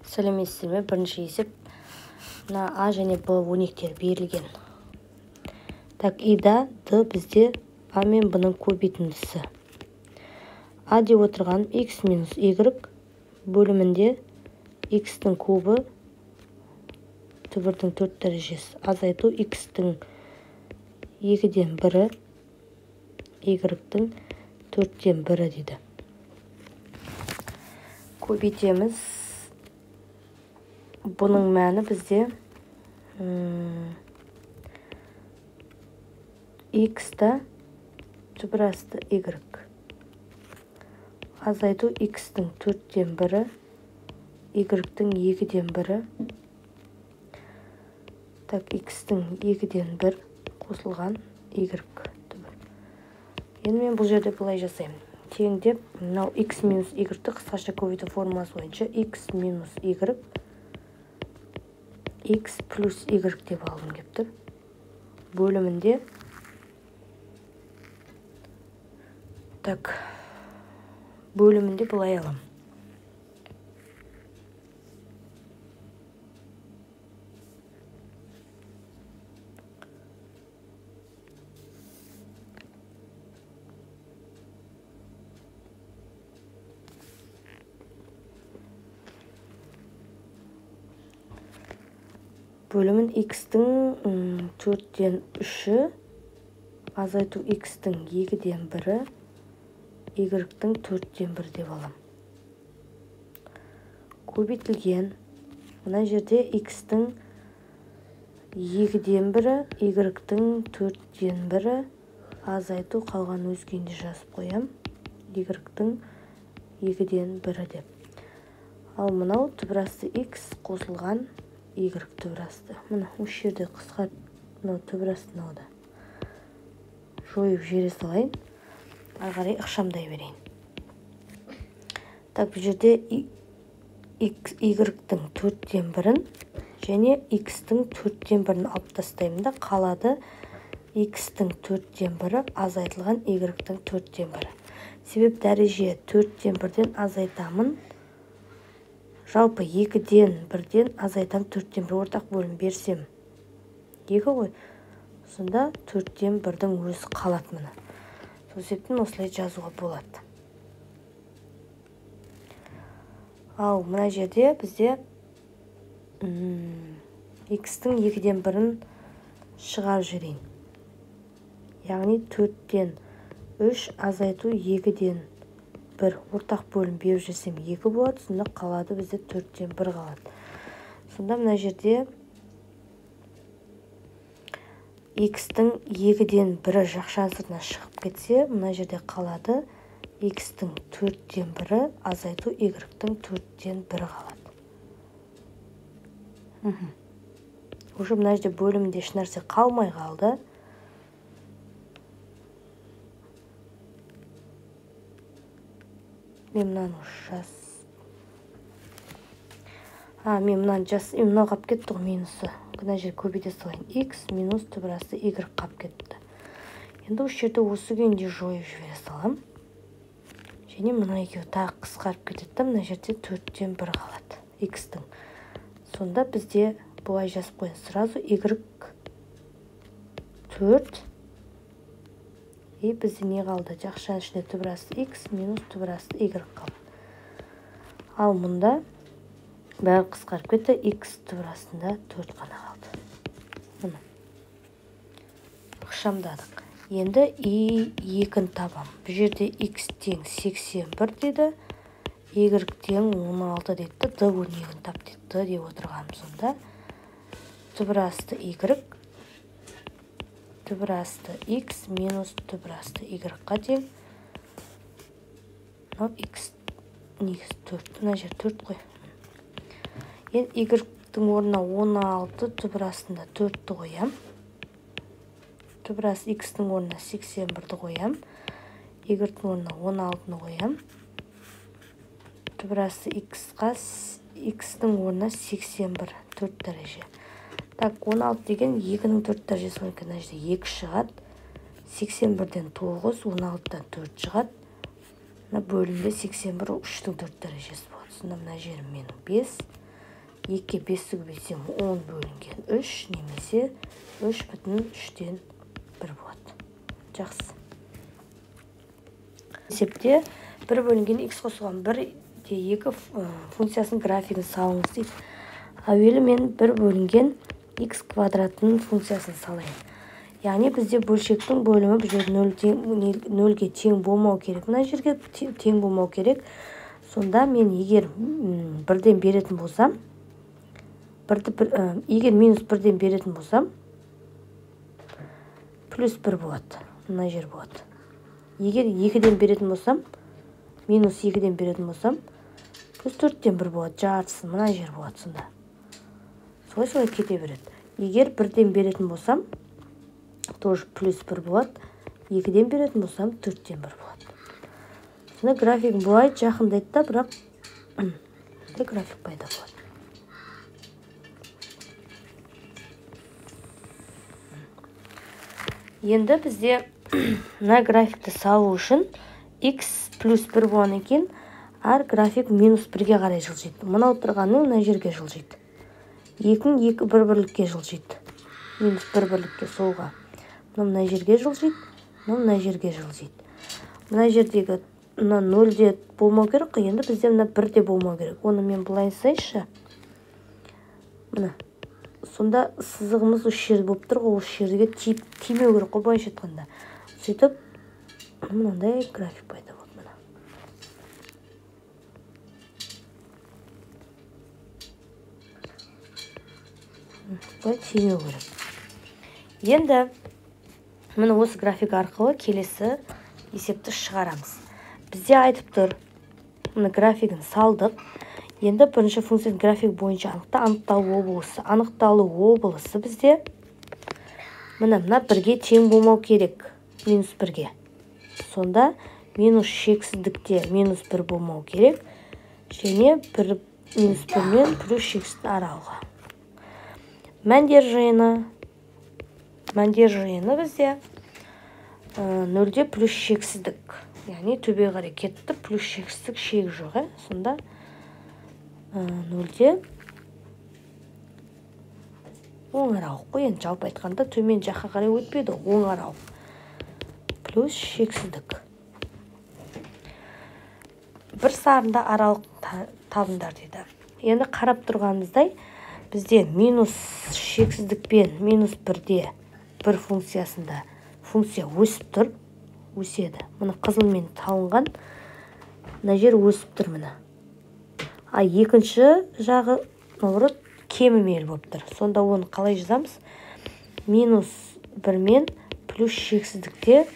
Сәлеметсіздер ме? Бірінші есеп. Мына А және Б өрнектері берілген. Так, ида Д бізде А мен Б-ның көбейтіндісі. А деп отырған X минус Y бөлімінде X-тің кубы түбірдің 4 дәрежесі. Азайту X-тің 2-ден 1-і, Y-тің 4-ден 1-і дейді. Көбейтеміз. Бұның мәні бізде X-та түбір асты Y. Азайту X-тің 4-ден 1-і, Y-тің 2-ден 1-і. Так, X-тің 2-ден 1 қосылған Y түбір. Енді мен бұл жерде былай жасаймын. Теңдеп, мынау X минус Y-ті қысқаша көбейту формуласы бойынша X минус Y X плюс Y деп алғым келіп тұр. Бөлімінде былай аламын. Бөлімін X-тің 4-ден 3-і, азайту X-тің 2-ден 1-і, Y-тің 4-ден 1 деп алам. Көбейтілген. Мына жерде X-тің 2-ден 1-і, Y-тің 4-ден 1-і, азайту қалған өзгенде жазып қоям. Y-тің 2-ден 1-і деп. Ал мынау түбірасты X қосылған Y түбірасты. Мына осы жерде қысқарт, мынау түбірасты мынау да. Жойып жере салайын. Ары қарай ықшамдай берейін. Так, бұл жерде Y-тің 4-ден 1-ін және X-тің 4-ден 1-ін алып тастаймын да, қалады X-тің 4-ден 1-і азайтылған Y-тің 4-ден 1-і. Себеп дәреже 4-ден 1-ден азайтамын. Жалпы 2-ден 1-ден азайтам 4-ден 1 ортақ бөлім берсем 2 ғой. Сонда 4-ден 1-дің өзі қалады мұны. Сол себептен осылай жазуға болады. Ал мына жерде бізде X-тің 2-ден 1-ін шығарып жіберейін. Яғни 4-ден 3 азайту 2-ден 1 ортақ бөлім беріп жүрсем 2 болады, сонда қалады бізде 4-ден 1 қалады. Сонда мына жерде X-тің 2-ден 1-і жақшан сыртына шығып кетсе, мына жерде қалады X-тің 4-ден 1-і азайту Y-тің 4-ден 1 қалады. Уже мына жерде бөлімінде еш нәрсе қалмай қалды. Мен мынаны жас. Мен мынаны жас. Мынау қап кетті ғой минусы. Мына жер көбейте салайын. X минус түбірасты Y қап кетті. Енді осы жерде осы күйінде жойып жібере салам. Және мына екеуі тағы қысқарып кетеді. Мына жерде 4-ден 1 қалады. X-тің. Сонда бізде бұлай жазып қойын. Сразу Y 4. И бізде не қалды? Жақшан ішінде түбірасты X минус түбірасты Y қалды. Ал мұнда бәрі қысқарып кетті. X түбірастында 4 қана қалды. Мұны ықшамдадық. Енді Y2-ін табам. Бұл жерде X тең 81 дейді. Y тең 16 дейді. Д өрнегін тап дейді. Д деп отырғаным сонда. Түбірасты Y түбірасты X минус түбірасты Y-қа тең. Мынау X негіз 4. Мына жер 4 қой. Енді Y-тің орнына 16 түбірастында 4-ті қоям. Түбірасты X-тің орнына 81-ді қоям. Y-тің орнына 16-ны қоям. Түбірасты X-тің орнына 81, 4 дәреже. Так, 16 деген 2-ның 4 дәрежесі бар екен. Мына жерде 2 шығады. 81-ден 9, 16-дан 4 шығады. Мына бөлімде 81 3-дің 4 дәрежесі болады. Сонда мына жерім менің 5. 2-ке 5-ті көбейтсем 10 бөлінген 3 немесе 3,3-тен 1 болады. Жақсы. Есепте 1 бөлінген x қосылған 1/2 функциясының графигін салыңыз дейді. Әуелі мен 1 бөлінген x квадратының функциясын салайын. Яғни бізде бөлшектің бөлімі бұл жерде 0-ге тең болмау керек. Мына жерге тең болмау керек. Сонда мен егер 1-ден беретін болсам, егер минус 1-ден беретін болсам, плюс 1 болады. Мына жер болады. Егер 2-ден беретін болсам, минус 2-ден беретін болсам, плюс 4-тен 1 болады. Жартысы мына жер болады сонда. Солай кете береді. Егер 1-ден беретін болсам, тоже плюс 1 болады. 2-ден беретін болсам, 4-тен 1 болады. Сонда графигін бұлай жақындайды да, бірақ график пайда болады. Енді бізде мына графикті салу үшін x плюс 1 болғаннан кейін әр график минус 1-ге қарай жылжиды. Мынау тұрғаны мына жерге жылжиды. 2 1-1-лікке жылжиды. Минус 1-1-лікке солға. Мына жерге жылжиды, мына жерге жылжиды. Мына жердегі 0-де болмау керек қой, енді бізде мына 1-де болмау керек. Оны мен бұлай сайшы. Мына. Сонда сызығымыз осы жерде болып тұр ғой, осы жерге тимеу керек қой, былайша айтқанда. Сөйтіп, мынандай график пайда болды мына. Бұлай тимеу керек. Енді мына осы график арқылы келесі есепті шығарамыз. Бізде айтып тұр, мына графигін салдық. Енді бірінші функцияның график бойынша анықталу облысы. Анықталу облысы бізде мына 1-ге тең болмау керек. Минус 1-ге. Сонда минус шексіздікте минус 1 болмау керек. Және минус 1 мен плюс шексіздің аралығы. Мәндер жиыны бізде 0-де плюс шексіздік. Яғни төбе қарай кетті, плюс шексіздік шегі жоқ. Сонда 0-де оң аралық қой. Енді жалпы айтқанда төмен жаққа қарай өтпеді, оң аралық. Плюс шексіздік. Бір сарында аралық табындар дейді. Енді қарап тұрғанымыздай, бізде минус шексіздікпен минус 1-де бір функциясында функция өсіп тұр, өседі. Мұны қызылмен талынған, мына жер өсіп тұр мына. А екінші жағы наоборот кемімел болып тұр. Сонда оны қалай жазамыз? Минус 1 мен плюс шексіздікте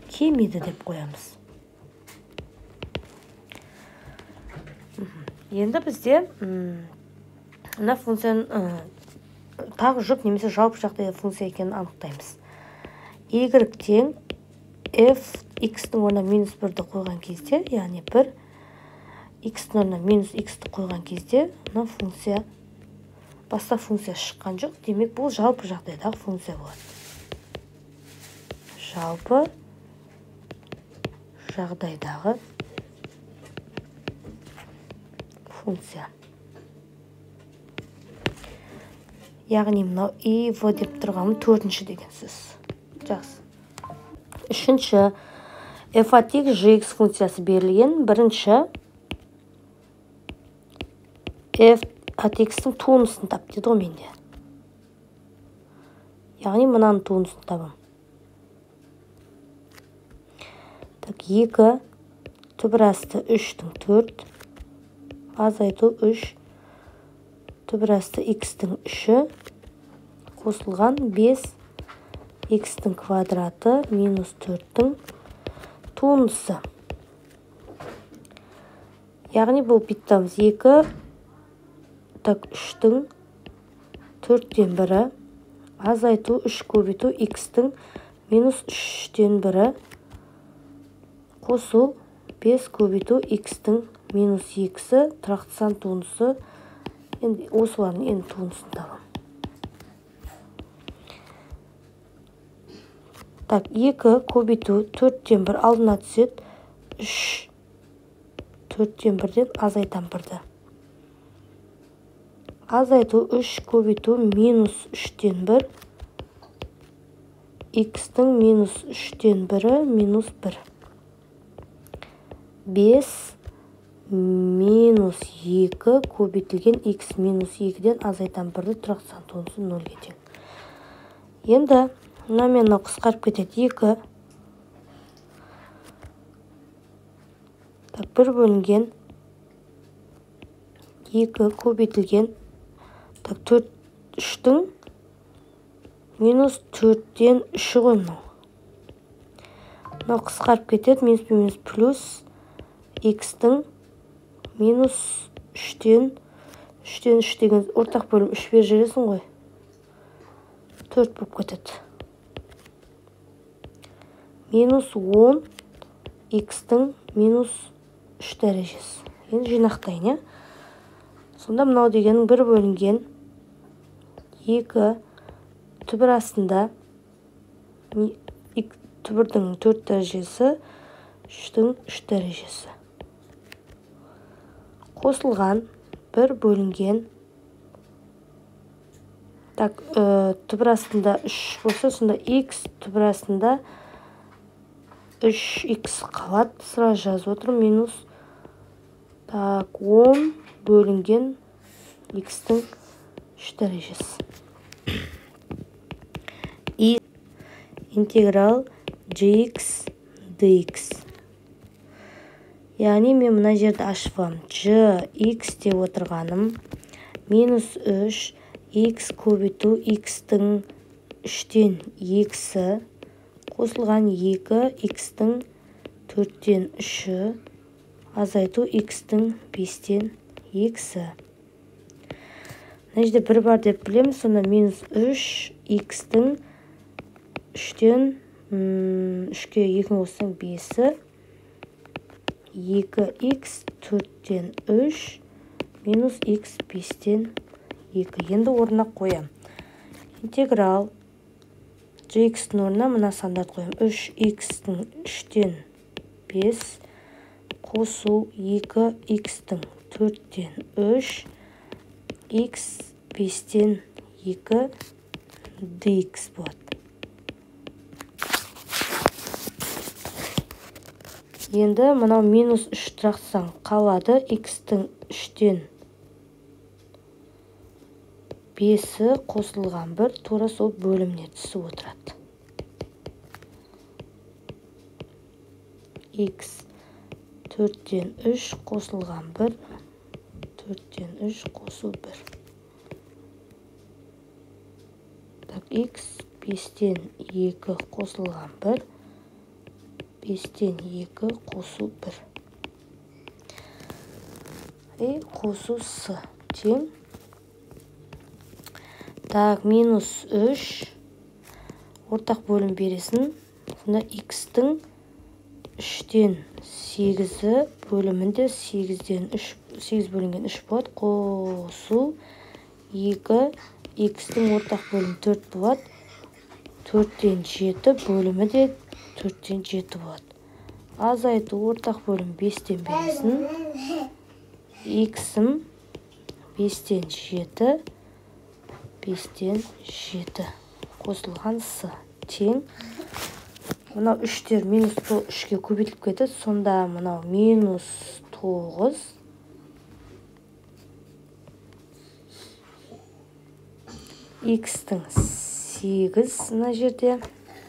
кемеді деп қоямыз. Енді бізде мына функцияның тағы жұп немесе жалпы жағдайда функция екенін анықтаймыз. Y тең f x-тің орнына минус 1-ді қойған кезде, яғни 1 x-тің орнына минус x-ті қойған кезде, мына функция басқа функция шыққан жоқ. Демек, бұл жалпы жағдайдағы функция болады. Жалпы жағдайдағы функция. Яғни мынау и в деп тұрғаны 4-ші деген сөз. Жақсы. 3-ші f от x gx функциясы берілген. 1-ші f от x-тің туынысын тап деді ғой менде. Яғни мынаның туынысын табам. Так, 2 түбірасты 3-тің 4 азайту 3 түбірасты x-тің 3-і қосылған 5 x-тің квадраты минус 4-тің туындысы. Яғни бұл биттамыз 2 так 3-тің 4-тен 1-і азайту 3 көбейту x-тің минус 3-тен 1-і қосу 5 көбейту x-тің минус 2-сі тұрақты сан туындысы. Енді осылардың енді туынысын табам. Так, 2 көбейту 4-тен 1 алдына түседі. 3 4-тен 1-ден азайтам 1-ді. азайту 3 көбейту минус 3-тен 1. X-тің минус 3-тен 1 минус 1. 5 минус 2 көбейтілген X минус 2-ден азайтан 1-ді тұрақ сан туындысы 0-ге тең. Енді мынамен қысқарып кетеді 2. Так, 1 бөлінген 2 көбейтілген 3-тің минус 4-тен 3 ғой мынау. Мынау қысқарып кетеді, минус плюс X-тің минус 3-тен 3 деген ортақ бөлім 3 бер жересің ғой. 4 болып кетеді. Минус 10 X-тің минус 3 дәрежесі. Енді жинақтайын, е? Сонда мынау дегенің 1 бөлінген 2 түбір астында түбірдің 4 дәрежесі 3-тің 3 дәрежесі. Қосылған 1 бөлінген түбір астында 3 болса, сонда X түбір астында 3X қалады. Сразу жазып отырмын. Минус 10 бөлінген X-тің 3 дәрежесі. Интеграл gx dx. Яғни мен мына жерді ашып аламын. Gx деп отырғаным минус 3 X көбейту X-тің 3-тен 2-сі қосылған 2 X-тің 4-тен 3-і азайту X-тің 5-тен 2-сі. Мына жерде 1 бар деп білеміз, сонда минус 3 X-тің 3-тен 3-ке 2 қоссаң 5-і 2X 4-тен 3 минус X 5-тен 2. Енді орнына қоям. Интеграл gx-тің орнына мына сандарды қоям. 3x-тің 3-тен 5 қосу 2x-тің 4-тен 3 x 5-тен 2 dx болады. Енді мынау минус 3 тұрақсаң қалады. X-тің 3-тен 5-і қосылған 1 тура сол бөліміне түсіп отырады. X 4-тен 3 қосылған 1 4-тен 3 қосу 1. Так, X 5-тен 2 қосылған 1 5-тен 2 қосу 1. И қосу с тең. Так, минус 3 ортақ бөлім бересін. Сонда X-тің 3-тен 8-і бөлімінде 8 бөлінген 3 болады. Қосу 2 X-тің ортақ бөлім 4 болады. 4-тен 7 бөлімі де 4-тен 7 болады. Азайту ортақ бөлім 5-тен бересін. X-ім 5-тен 7 5-тен 7 қосылған с тең. Мынау 3-тер минус 3-ке көбейтіліп кетеді. Сонда мынау минус 9 X-тің 8 мына жерде.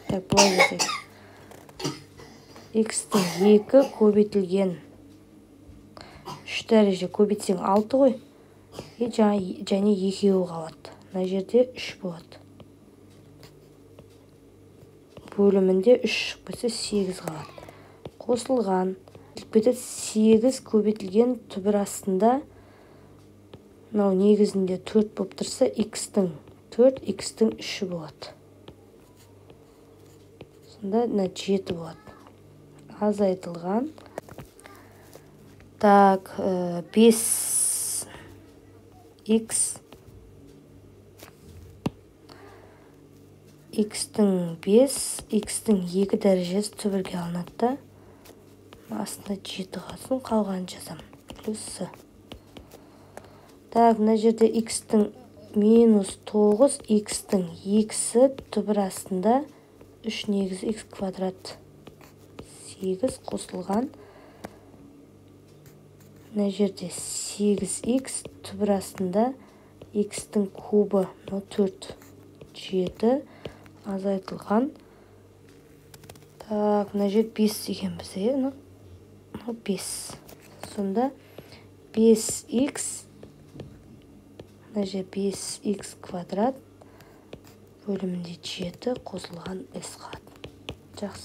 Так, бұлай жазайық. X-тің 2 көбейтілген 3 дәреже көбейтсең 6 ғой. Және 2 қалады. Мына жерде 3 болады. Бөлімінде 3 шықпаса 8 қалады. Қосылған 8 көбейтілген түбір астында мынау негізінде 4 болып тұрса, X-тің 4, X-тің 3 болады. Сонда 7 болады. Азайтылған. Так, 5 X X-тің 5, X-тің 2 дәрежесі түбірге алынады да. Астында 7 қалсын, қалғанын жазам. Плюс с. Так, мына жерде x-тің минус 9, x-тің x'і түбір астында 3 негізі x квадрат 8 қосылған. Мына жерде 8x түбір астында x-тің кубы 4 7 азайтылған. Так, мына жер 5 деген бізде, 5. Сонда 5x, мына жер 5x квадрат бөлімінде 7 қосылған s қалады. Жақсы.